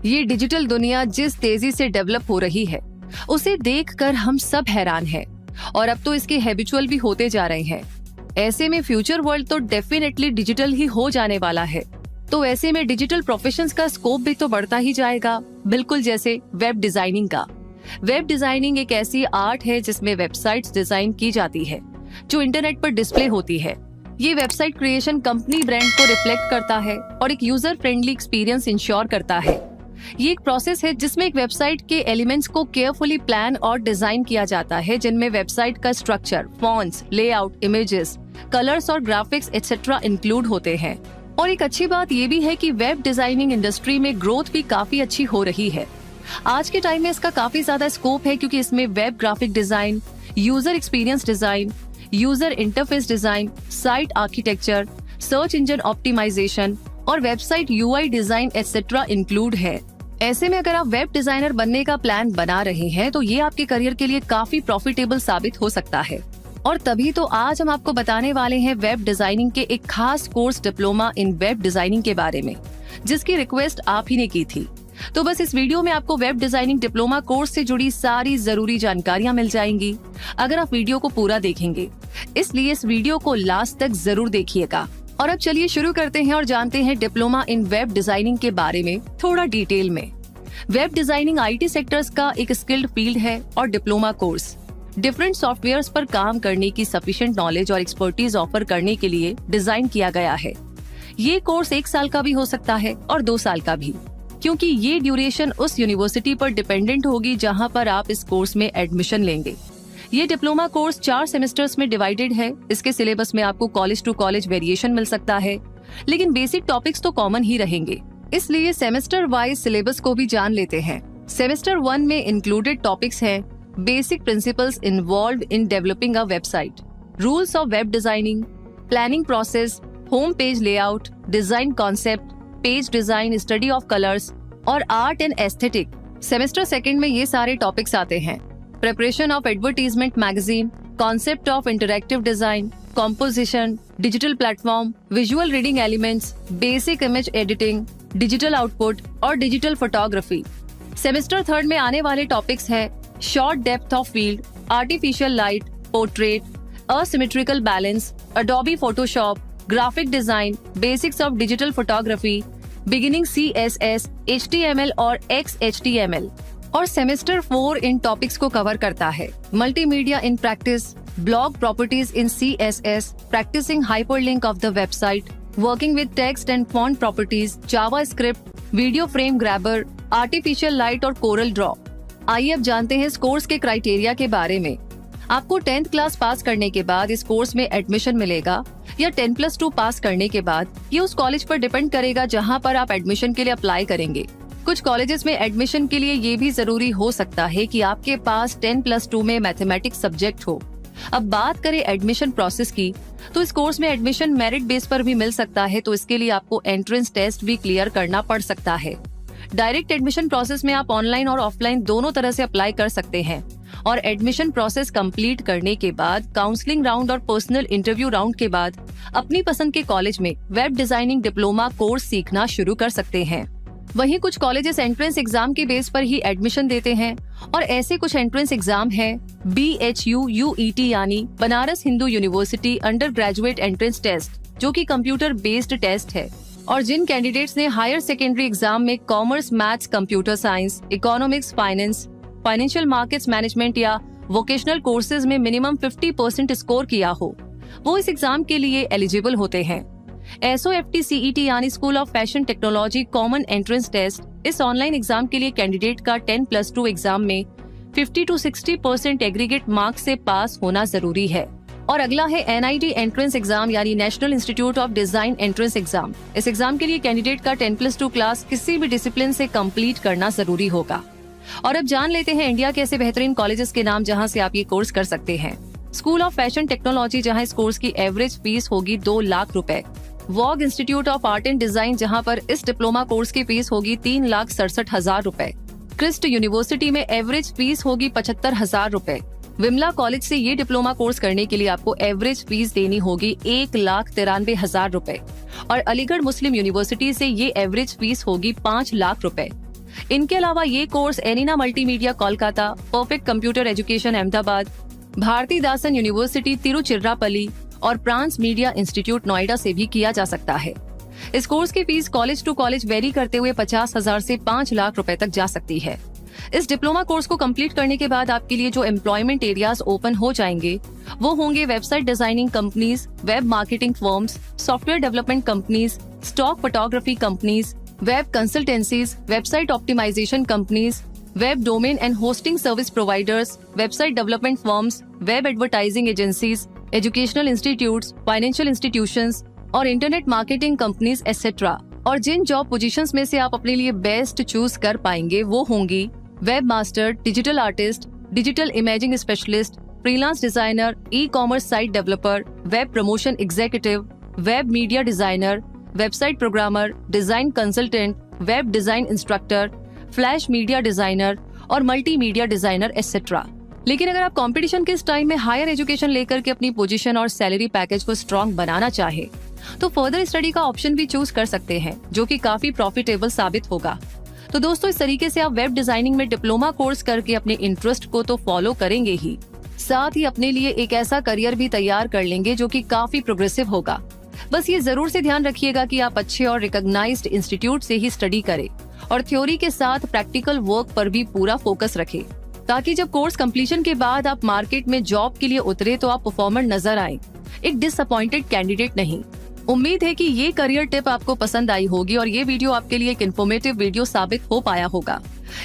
ये डिजिटल दुनिया जिस तेजी से डेवलप हो रही है उसे देखकर हम सब हैरान हैं और अब तो इसके हैबिचुअल भी होते जा रहे हैं। ऐसे में फ्यूचर वर्ल्ड तो डेफिनेटली डिजिटल ही हो जाने वाला है। तो ऐसे में डिजिटल प्रोफेशंस का स्कोप भी तो बढ़ता ही जाएगा, बिल्कुल जैसे वेब डिजाइनिंग का। वेब डिजाइनिंग एक ऐसी आर्ट है जिसमें वेबसाइट्स डिजाइन की जाती है जो इंटरनेट पर डिस्प्ले होती है। ये वेबसाइट क्रिएशन कंपनी ब्रांड को रिफ्लेक्ट करता है और एक यूजर फ्रेंडली एक्सपीरियंस इंश्योर करता है। ये एक प्रोसेस है जिसमें एक वेबसाइट के एलिमेंट्स को केयरफुली प्लान और डिजाइन किया जाता है, जिनमें वेबसाइट का structure, fonts, layout, images, colours और ग्राफिक्स एटसेट्रा इंक्लूड होते हैं। और एक अच्छी बात ये भी है कि वेब डिजाइनिंग इंडस्ट्री में ग्रोथ भी काफी अच्छी हो रही है। आज के टाइम में इसका काफी ज्यादा स्कोप है क्योंकि इसमें web graphic design, user experience design, user interface design, site architecture, search engine optimisation और website UI design etcetera include है। ऐसे में अगर आप वेब डिजाइनर बनने का प्लान बना रहे हैं तो ये आपके करियर के लिए काफी प्रॉफिटेबल साबित हो सकता है। और तभी तो आज हम आपको बताने वाले हैं वेब डिजाइनिंग के एक खास course diploma in web designing के बारे में, जिसकी रिक्वेस्ट आप ही ने की थी। तो बस इस वीडियो में आपको वेब डिजाइनिंग डिप्लोमा कोर्स से जुड़ी सारी जरूरी जानकारियां मिल जाएंगी अगर आप वीडियो को पूरा देखेंगे। इसलिए इस वीडियो को लास्ट तक जरूर देखिएगा। और अब चलिए शुरू करते हैं और जानते हैं डिप्लोमा इन वेब डिजाइनिंग के बारे में थोड़ा डिटेल में। वेब डिजाइनिंग आईटी सेक्टर्स का एक स्किल्ड फील्ड है और डिप्लोमा कोर्स डिफरेंट सॉफ्टवेयर्स पर काम करने की सफिशिएंट नॉलेज और एक्सपर्टीज ऑफर करने के लिए डिजाइन किया गया है। ये कोर्स 1 साल का भी हो सकता है और 2 साल का भी, क्योंकि ये ड्यूरेशन उस यूनिवर्सिटी पर डिपेंडेंट होगी जहां पर आप इस कोर्स में एडमिशन लेंगे। ये डिप्लोमा कोर्स 4 सेमेस्टर्स में डिवाइडेड है। इसके सिलेबस में आपको कॉलेज टू कॉलेज वेरिएशन मिल सकता है, लेकिन बेसिक टॉपिक्स तो कॉमन ही रहेंगे। इसलिए सेमेस्टर वाइज सिलेबस को भी जान लेते हैं। सेमेस्टर 1 में इंक्लूडेड टॉपिक्स हैं basic principles involved in developing a website, rules of web designing, planning process, home page layout, design concept, page design, study of colours और आर्ट एंड एस्थेटिक। सेमेस्टर 2 में ये सारे टॉपिक्स आते हैं। Preparation of advertisement magazine, concept of interactive design, composition, digital platform, visual reading elements, basic image editing, digital output और digital photography. Semester 3 में आने वाले टॉपिक्स हैं short depth of field, artificial light, portrait, asymmetrical balance, Adobe Photoshop, graphic design, basics of digital photography, beginning CSS, HTML और XHTML। और semester 4 इन topics को cover करता है multimedia in practice, blog properties in CSS, practising hyperlink of the website, working with text and font properties, JavaScript, video frame grabber, artificial light और Corel Draw. आइए अब जानते हैं इस कोर्स के क्राइटेरिया के बारे में। आपको 10th क्लास पास करने के बाद इस कोर्स में एडमिशन मिलेगा या 10+2 पास करने के बाद। ये उस कॉलेज पर डिपेंड करेगा जहां पर आप एडमिशन के लिए अप्लाई करेंगे। कुछ कॉलेजेस में एडमिशन के लिए ये भी जरूरी हो सकता है कि आपके पास 10+2 में मैथमेटिक्स सब्जेक्ट हो। अब बात करें एडमिशन प्रोसेस की, तो इस कोर्स में एडमिशन मेरिट बेस पर भी मिल सकता है, तो इसके लिए आपको एंट्रेंस टेस्ट भी क्लियर करना पड़ सकता है। डायरेक्ट एडमिशन प्रोसेस में आप ऑनलाइन और ऑफलाइन दोनों तरह से अप्लाई कर सकते हैं। और एडमिशन प्रोसेस कंप्लीट करने के बाद काउंसलिंग राउंड और पर्सनल इंटरव्यू राउंड के बाद अपनी पसंद के कॉलेज में वेब डिजाइनिंग डिप्लोमा कोर्स सीखना शुरू कर सकते हैं। वहीं कुछ कॉलेजेस एंट्रेंस एग्जाम के बेस पर ही एडमिशन देते हैं और ऐसे कुछ एंट्रेंस एग्जाम है BHU UET यानी Banaras Hindu University undergraduate entrance test, जो कि कंप्यूटर बेस्ड टेस्ट है। और जिन कैंडिडेट्स ने हायर सेकेंडरी एग्जाम में commerce, maths, computer science, economics, finance, financial markets management या वोकेशनल कोर्सेज में मिनिमम 50% स्कोर किया हो, वो इस एग्जाम के लिए एलिजिबल होते हैं। SOFT CET यानी School of Fashion Technology Common Entrance Test, इस ऑनलाइन एग्जाम के लिए कैंडिडेट का 10+2 एग्जाम में 50 to 60% एग्रीगेट मार्क्स से पास होना जरूरी है। और अगला है NIT एंट्रेंस एग्जाम यानी national institute of design entrance exam. इस एग्जाम के लिए कैंडिडेट का 10+2 क्लास किसी भी डिसिप्लिन से कंप्लीट करना जरूरी होगा। और अब जान लेते हैं इंडिया के ऐसे बेहतरीन कॉलेजेस के नाम जहां से आप ये कोर्स कर सकते हैं। स्कूल ऑफ फैशन टेक्नोलॉजी, जहां इस कोर्स की एवरेज फीस होगी 2 लाख रुपए। Vogue institute of art and design, जहां पर इस डिप्लोमा कोर्स की फीस होगी 3,67,000 रुपए। क्रिस्ट यूनिवर्सिटी में एवरेज फीस होगी 75,000 रुपए। विमला कॉलेज से ये डिप्लोमा कोर्स करने के लिए आपको एवरेज फीस देनी होगी 1,93,000 रुपए। और अलीगढ़ मुस्लिम यूनिवर्सिटी से ये एवरेज फीस होगी 5 लाख रुपए। इनके अलावा ये course Arena multimedia Kolkata, perfect computer education Ahmedabad, Bharathi Dasan university Tiruchirappalli और प्रांस मीडिया इंस्टीट्यूट नोएडा से भी किया जा सकता है। इस कोर्स की fees college to college vary करते हुए 50,000 से 5 लाख रुपए तक जा सकती है। इस डिप्लोमा कोर्स को कंप्लीट करने के बाद आपके लिए जो एम्प्लॉयमेंट एरियाज ओपन हो जाएंगे वो होंगे website designing companies, web marketing firms, software development companies, stock photography companies, web consultancies, website optimisation companies, web domain and hosting service providers, website development firms, web advertising agencies, educational institutes, financial institutions और internet marketing companies etcetera. और जिन job positions में से आप अपने लिए best choose कर पाएंगे वो होंगी web master, digital artist, digital imaging specialist, freelance designer, e commerce site developer, web promotion executive, web media designer, website programmer, design consultant, web design instructor, flash media designer और multimedia designer etcetera. लेकिन अगर आप competition के इस time में higher education लेकर के अपनी पोजीशन और सैलरी पैकेज को स्ट्रॉन्ग बनाना चाहे तो फर्दर स्टडी का ऑप्शन भी चूज कर सकते हैं, जो कि काफी प्रॉफिटेबल साबित होगा। तो दोस्तों, इस तरीके से आप वेब डिजाइनिंग में डिप्लोमा कोर्स करके अपने इंटरेस्ट को तो फॉलो करेंगे ही, साथ ही अपने लिए एक ऐसा करियर भी तैयार कर लेंगे जो कि काफी प्रोग्रेसिव होगा। बस ये जरूर से ध्यान रखिएगा कि आप अच्छे और रिकॉग्नाइज्ड इंस्टीट्यूट से ही स्टडी करें और थ्योरी के साथ प्रैक्टिकल वर्क पर भी पूरा फोकस रखें, ताकि जब कोर्स कंप्लीशन के बाद आप मार्केट में जॉब के लिए उतरे तो आप परफॉर्मर नजर आए, एक डिसअपॉइंटेड कैंडिडेट नहीं। उम्मीद है कि ये करियर टिप आपको पसंद आई होगी और ये वीडियो आपके लिए एक इन्फॉर्मेटिव वीडियो साबित हो पाया होगा।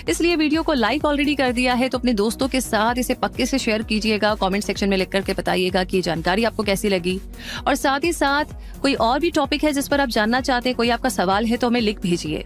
इसलिए वीडियो को लाइक ऑलरेडी कर दिया है तो अपने दोस्तों के साथ इसे पक्के से शेयर कीजिएगा। कमेंट सेक्शन में लिख करके बताइएगा कि ये जानकारी आपको कैसी लगी, और साथ ही साथ कोई और भी टॉपिक है जिस पर आप जानना चाहते हैं, कोई आपका सवाल है तो हमें लिख भेजिए।